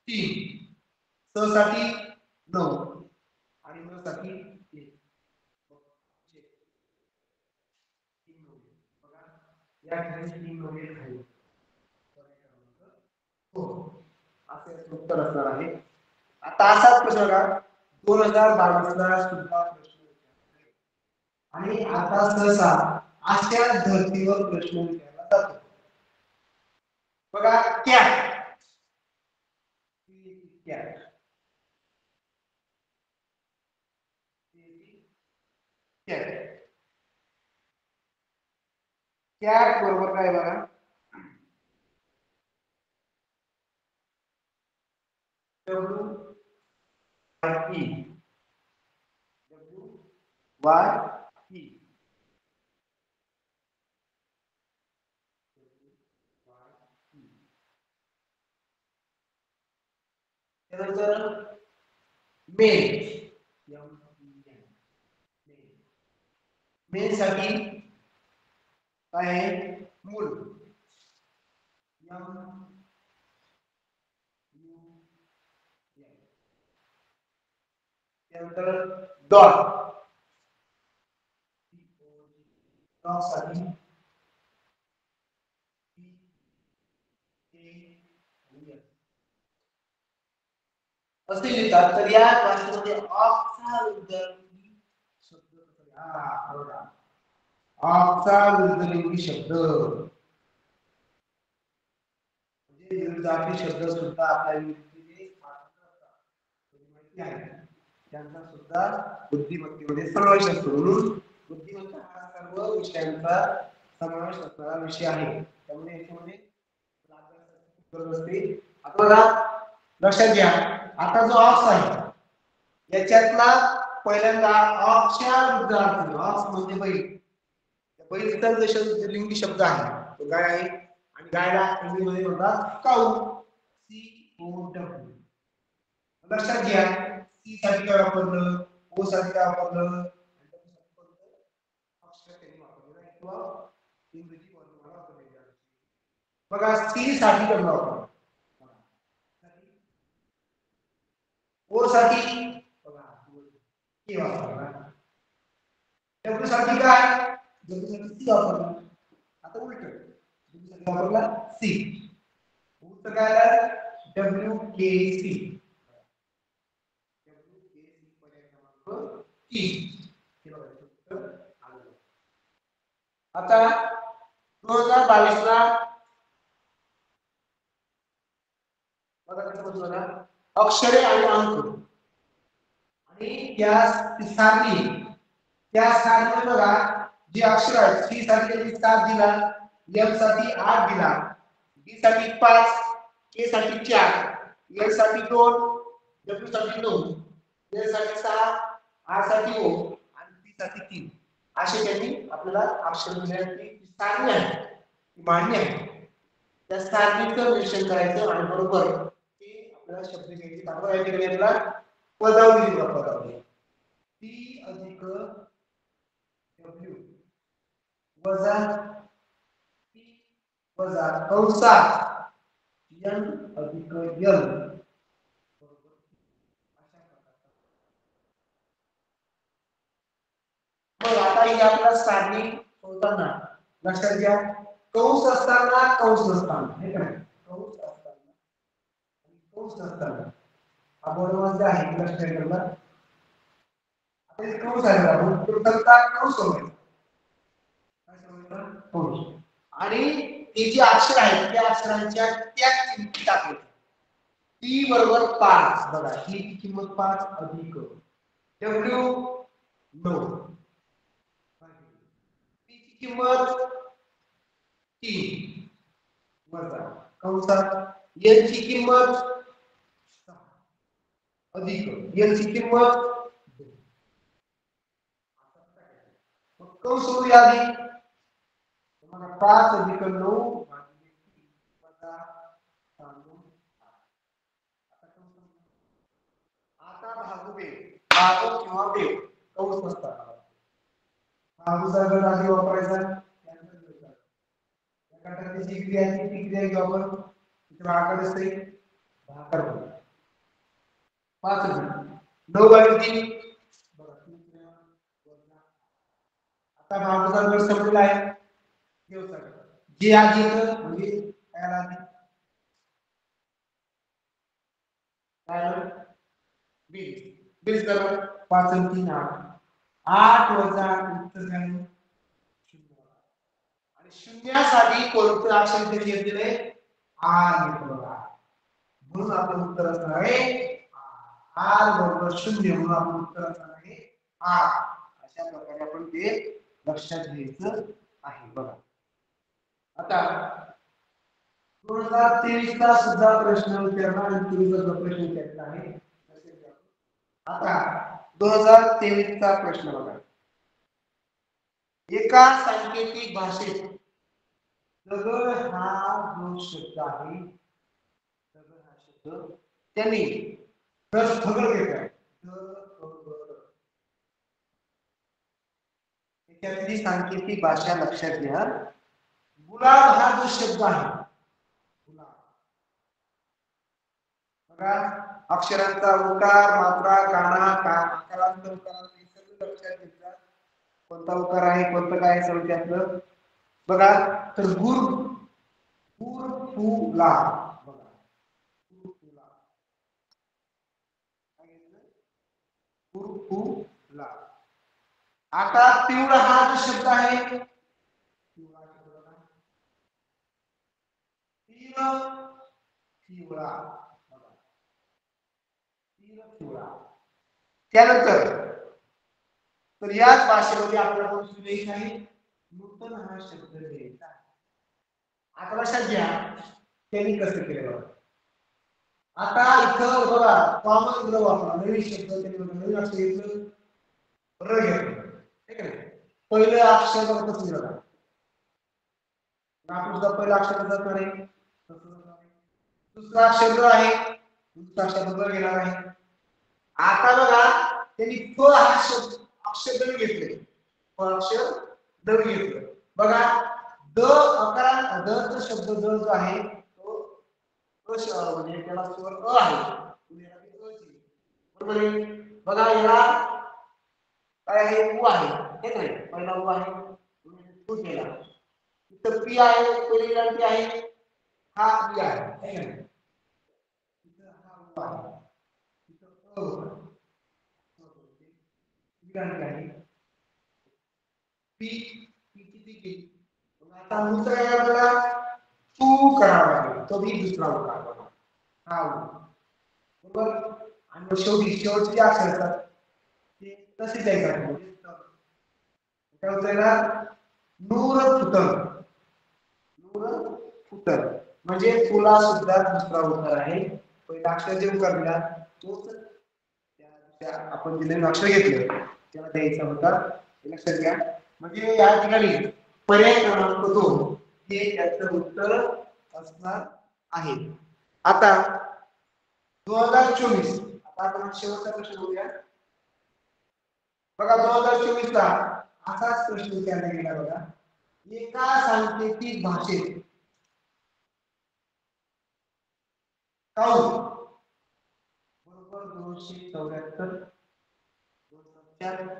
3 स साठी 9 आणि न साठी 1 बघा या ठिकाणी 3 नोंदे खाली हो असे उत्तर असणार आहे आता असाच प्रश्न बघा 2022 ला सुद्धा प्रश्न विचारले आणि आता सहसा अशा धर्तीवर प्रश्न विचारला जातो बघा कॅट कॅट कॅट कॅट बरोबर काय बघा W E W Y E त्यानंतर मेन मेन साठी काय आहे मूल त्यानंतर डॉट डॉट साठी असे लिहितात तर या क्लासमध्ये ऑफचा विरुद्धलिंगी शब्द बघा ऑफचा विरुद्धलिंगी शब्द म्हणजे विरुद्धार्थी शब्द सुद्धा आपल्या विरुद्धीने माहिती आहे त्यांचा सुद्धा बुद्धिमत्तेमध्ये समावेश असतो म्हणून बुद्धिमत्ता हा सर्व विषयांचा समावेश असणारा विषय आहे त्यामुळे याच्यामध्ये आता लक्षात घ्या आता जो ऑक्स आहे याच्यातला पहिल्यांदा ऑक्सच्या विरुद्धार्थी ऑक्स म्हणजे बैल बैलचा जसे लिंगी शब्द आहे तो गाय आहे आणि गायला इंग्लिशमध्ये म्हणतात काऊ सी ओ डब्ल्यू लक्षात घ्या सी साठी काय वापरलं ओ साठी काय वापरलं अक्षर त्यांनी वापरलेला किंवा इंग्रजी वर्णमाला वापरलेली आहे बघा सी साठी काय वापरलं ओ साठी बघा के वापरला. डब्ल्यू साठी काय, डब्ल्यू साठी सी वापरला. आता उलट डब्ल्यू साठी वापरला सी, उत्तर काय आलं डब्ल्यू के सी. डब्ल्यू के सी पर्याय क्रमांक 3. आता 2022 ला बघा कसं बसलं ना, अक्षरे आणि अंक आणि त्या सारणी, त्या सारणीमध्ये बघा जी अक्षर आहेत, सी साठी त्यांनी 7 दिला, एम साठी 8 दिला, डी साठी 5, के साठी 4, एल साठी 2, डब्ल्यू साठी 9, एल साठी 6, आर साठी ओ आणि टी साठी 3. असे त्यांनी आपल्याला अक्षर दिल्याची सारणी आहे, ती मांडणी आहे. त्या सारणीचं निरीक्षण करायचं आणि बरोबर ते आपल्याला शब्द घ्यायचे. दाखवा या ठिकाणी आपल्याला पदावली दिली, पदावली टी अधिक डब्ल्यू वजा टी वजा कंसात एन अधिक एल. मग आता ही आपल्याला सारणी होताना लक्षात घ्या, कंस असताना कंस नसताना, हे काय कंस असताना आणि कंस नसताना हा बरोबर आहे लक्षात ठेवा. आता हे कंस आहे आपण प्रथमता कंस होईल, काय सांगितलं कंस, आणि हे जे अक्षर आहेत त्या अक्षरांच्या त्या किमती टाकायच्या. टी बरोबर 5, बघा ही किंमत 5 अधिक डब्ल्यू 9, टी ची किंमत 3 वजा कंसात एल ची किंमत 6 अधिक एल ची किंमत 2. मग कंस सोडूया आधी, तुम्हाला 5 अधिक 9 वजा 6. आता भागू बे, भागू किंवा बे कंस नसतात. भागूचा गट आधी वापरायचा, त्यानंतर बेचा. या गटाची जी क्रिया आहे ती क्रिया घेऊ आपण. इथे आकडे असते भागाकार 5 9 भागिले 3 बघा 3 वजा. आता भागूचा गट संपलेला आहे, बेचा गट जे आधी येतं म्हणजे काय आधी काय 20 20 करा 5 आणि 3 8, 8 वजा उत्तर काय 0. आणि शून्यासाठी कोणतं अक्षर इथे घेतलेलं आहे, आर घेतलं बघा. म्हणून आपलं उत्तर असणार आहे आर बरोबर 0, म्हणून आपलं उत्तर असणार आहे आर. अशा प्रकारे आपण ते लक्षात घ्यायचं आहे बघा. आता 2023 चा सुद्धा प्रश्न विचारला आणि 24 चा प्रश्न विचारला आहे. आता 2023 चा प्रश्न बघा. एका सांकेतिक भाषेत दगड हा जो शब्द आहे, दगड हा शब्द त्यांनी दगड घेतलाय, त्याच्यातली सांकेतिक भाषा लक्षात घ्या. गुलाब हा जो शब्द आहे, गुलाब बघा अक्षरांचा उकार, मात्रा, काना, आकारांचा उकार हे सगळं लक्षात घेतलं. कोणता उकार आहे कोणतं काय सगळं त्यातलं बघा. तर गुर गुर फुला बघा, गुर फुला काय घेतलं, गुर फुला. आता पिवळा हा जो शब्द आहे, पिवळा शब्द बघा, पिवळा बघा, पिवळा. त्यानंतर तर याच भाषेमध्ये आपल्याला सुरेश आहे नूतन हा शब्द द्यायचा. आता लक्षात घ्या त्यांनी कसं केलं. आता इथं बघा कॉमन ग्रह वापरा, नवीन शब्द त्यांनी नवीन अक्षर घेतलं र घेतलं, ठीक आहे. पहिलं अक्षर बघा कसं लिहिलं, आपलं पहिलं अक्षर कसं असणार आहे, दुसरा अक्षर आहे, दुसरा अक्षर घेणार आहे. आता बघा त्यांनी फ हा शब्द अक्षर दर घेतले, फ अक्षर दर घेतलं बघा. द अकारा द चा शब्द द जो आहे तो म्हणजे त्याला स्वर अ आहे, बरोबर आहे. बघा याला आहे उ आहे हे नाही पहिला उ आहे उ केला इथं पी आहे पहिली क्रांती आहे हा पी आहे हे नाही इथं हा उ आहे इथं क्रांती आहे पी पी किती केली आता मुद्रा आहे आपल्याला तू करावा लागेल तो भी दुसरा उकार बना हा बरोबर आणि शेवटचे अक्षर असतात ते कसे द्यायचं काय होतंय ना नूर फुटल नूर फुटल म्हणजे फुला सुद्धा दुसरा उकार आहे पहिला अक्षर जे उकार दिला तोच त्या आपण दिलेलं अक्षर घेतलं त्याला द्यायचा होता लक्षात घ्या म्हणजे या ठिकाणी पर्याय क्रमांक 2 हे याचं उत्तर असणार आहे आता 2024 आता आपण शेवटचा प्रश्न बघूया बघा 2024 ला असाच प्रश्न विचारला गेला बघा एका सांकेतिक भाषेत काऊ बरोबर 274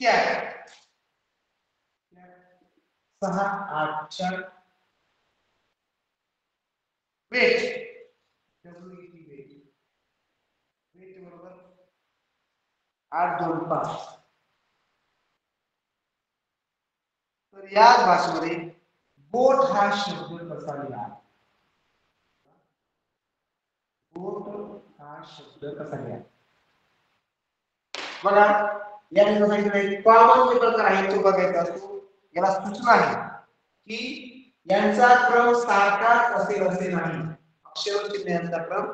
क्या 684 वेट डब्ल्यूईटी वेट बरोबर 825 तर या भाषेमध्ये बोट हा शब्द कसा लिहा बोट हा शब्द कसा लिहा बघा या ठिकाणी सांगितलं कॉमन जे प्रकार आहे तो बघायचा असतो याला सूचना आहे की यांचा क्रम सारखाच असेल असे नाही अक्षर चिन्हांचा क्रम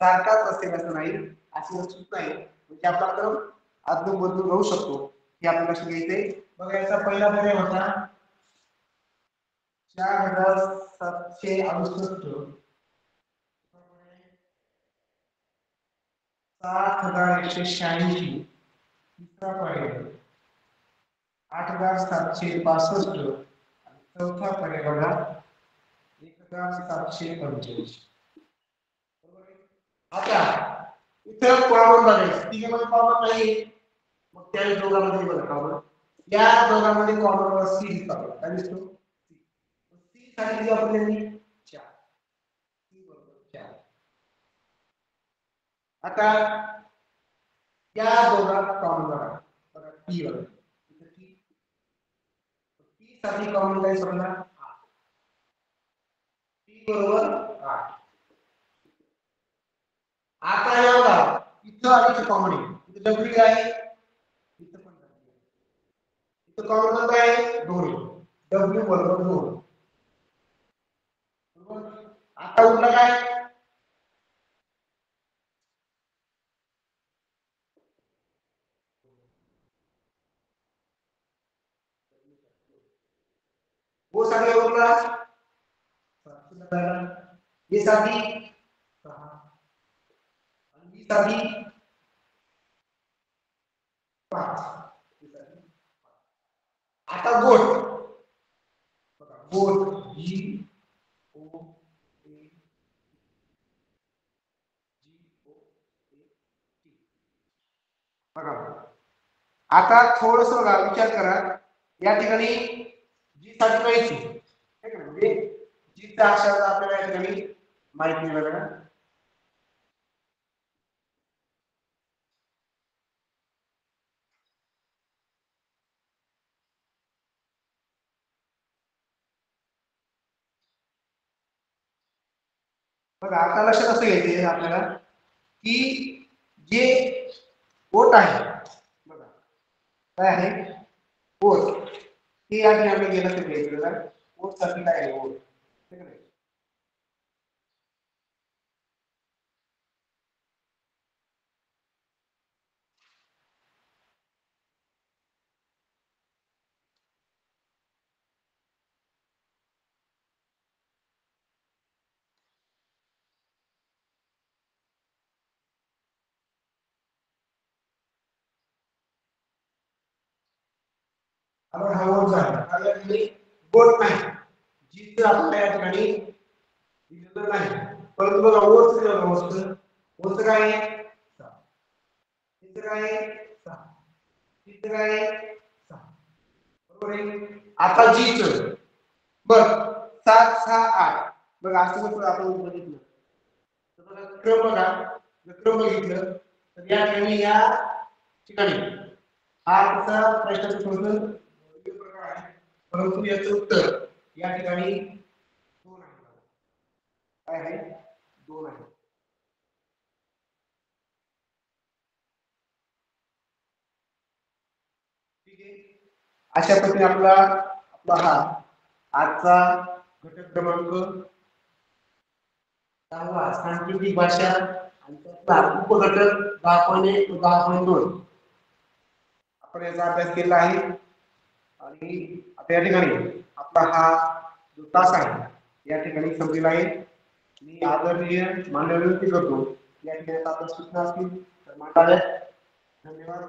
सारखाच असेल असं नाही अशी सूचना आहे म्हणजे आपला क्रम अदलून बदलून राहू शकतो हे आपल्याला लक्षात घ्यायचंय बघा याचा पहिला पर्याय होता 4768 7186 तीसरा पर्याय 8762 चौथा पर्याय बघा 1745 आता इतर कॉमन बघायचं तिघांमध्ये कॉमन नाही मग त्या दोघांमध्ये बघा कॉमन या दोघांमध्ये कॉमन सी दिसतो काय दिसतो सी साठी आपण त्यांनी 4 सी बरोबर 4 आता या दोघांत कॉमन बघा बघा टी बघा इथे टी साठी कॉमन काय समजा 8 टी बरोबर 8 आता या बघा इथं आधी कॉमन आहे इथे डब्ल्यू आहे इथं पण डब्ल्यू इथं कॉमन काय आहे 2 डब्ल्यू बरोबर 2 बरोबर आता उरला काय वो साठी उरला 7 ये साठी 6 आणि बी साठी 5 आता बोट बघा बोट जी ओ ए जी ओ ए टी बघा आता थोडस बघा विचार करा या ठिकाणी जी साठी पाहिजे ठीक आहे म्हणजे जी चा अक्षर आपल्याला या ठिकाणी माहित नाही बघा बघा आता लक्षात असं घ्यायचंय आपल्याला की जे बोट आहे बघा काय आहे बोट हे या ठिकाणी गेलं तर घ्यायचं बोट साठी काय आहे बोट ठीक आहे आपण हा बोट झाला आता या ठिकाणी बोट नाही जिथं आपल्या या ठिकाणी दिलेलं नाही परंतु बघा ओच दिलेलं वस्तू ओच काय आहे 6 इथं काय आहे 6 किती आहे 6 बरोबर आहे. आता जी च बर 7 6 8 बघा असं जर आपण बघितलं तर बघा क्रम बघा जर क्रम बघितलं तर या ठिकाणी या ठिकाणी हा कसा प्रश्नाचं थोडं वेगळं प्रकार आहे परंतु याचं उत्तर या ठिकाणी 2 आहे. काय आहे 2 आहे. ठीक आहे. अशा पद्धतीने आपला हा आजचा घटक क्रमांक 10 सांकेतिक भाषा आणि त्यातला उपघटक 10.1 व 10.2 आपण याचा अभ्यास केला आहे आणि आता या ठिकाणी आपला हा जो तास आहे या ठिकाणी संपलेला आहे. मी आदरणीय मान्य विनंती करतो या ठिकाणी आपण सूचना असतील तर मांडाव्यात. धन्यवाद.